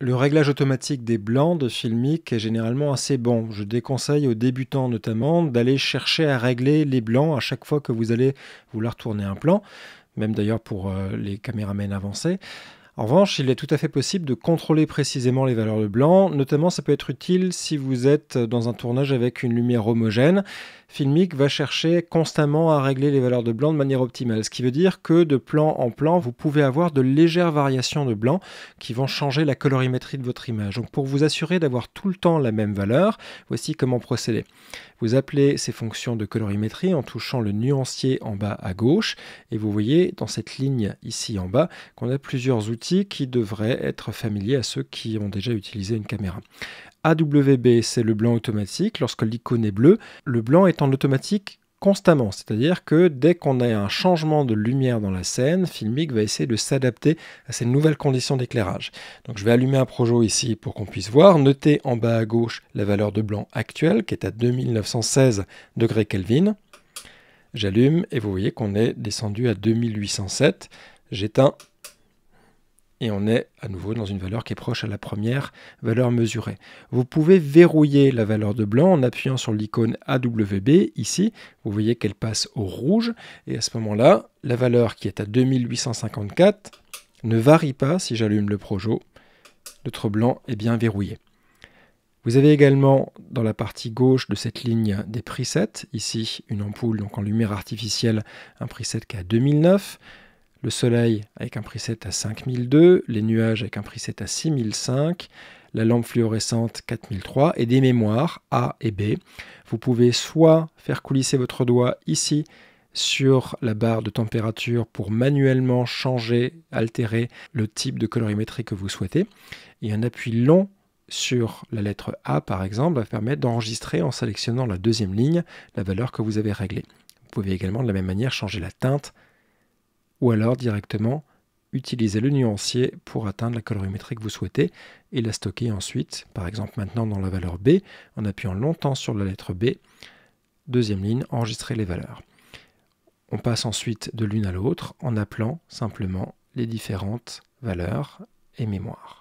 Le réglage automatique des blancs de Filmic est généralement assez bon. Je déconseille aux débutants notamment d'aller chercher à régler les blancs à chaque fois que vous allez vouloir tourner un plan, même d'ailleurs pour les caméramans avancés. En revanche, il est tout à fait possible de contrôler précisément les valeurs de blanc. Notamment, ça peut être utile si vous êtes dans un tournage avec une lumière homogène. Filmic va chercher constamment à régler les valeurs de blanc de manière optimale. Ce qui veut dire que de plan en plan, vous pouvez avoir de légères variations de blanc qui vont changer la colorimétrie de votre image. Donc pour vous assurer d'avoir tout le temps la même valeur, voici comment procéder. Vous appelez ces fonctions de colorimétrie en touchant le nuancier en bas à gauche. Et vous voyez dans cette ligne ici en bas qu'on a plusieurs outils qui devraient être familiers à ceux qui ont déjà utilisé une caméra. AWB, c'est le blanc automatique. Lorsque l'icône est bleue, le blanc est en automatique constamment. C'est-à-dire que dès qu'on a un changement de lumière dans la scène, Filmic va essayer de s'adapter à ces nouvelles conditions d'éclairage. Donc je vais allumer un projo ici pour qu'on puisse voir. Notez en bas à gauche la valeur de blanc actuelle qui est à 2916 degrés Kelvin. J'allume et vous voyez qu'on est descendu à 2807. J'éteins. Et on est à nouveau dans une valeur qui est proche à la première valeur mesurée. Vous pouvez verrouiller la valeur de blanc en appuyant sur l'icône AWB ici. Vous voyez qu'elle passe au rouge. Et à ce moment-là, la valeur qui est à 2854 ne varie pas si j'allume le projo. Notre blanc est bien verrouillé. Vous avez également dans la partie gauche de cette ligne des presets. Ici, une ampoule donc en lumière artificielle, un preset qui est à 2009. Le soleil avec un preset à 5002, les nuages avec un preset à 6005, la lampe fluorescente 4003 et des mémoires A et B. Vous pouvez soit faire coulisser votre doigt ici sur la barre de température pour manuellement changer, altérer le type de colorimétrie que vous souhaitez. Et un appui long sur la lettre A par exemple va permettre d'enregistrer en sélectionnant la deuxième ligne la valeur que vous avez réglée. Vous pouvez également de la même manière changer la teinte ou alors directement utiliser le nuancier pour atteindre la colorimétrie que vous souhaitez et la stocker ensuite, par exemple maintenant dans la valeur B, en appuyant longtemps sur la lettre B, deuxième ligne, enregistrer les valeurs. On passe ensuite de l'une à l'autre en appelant simplement les différentes valeurs et mémoires.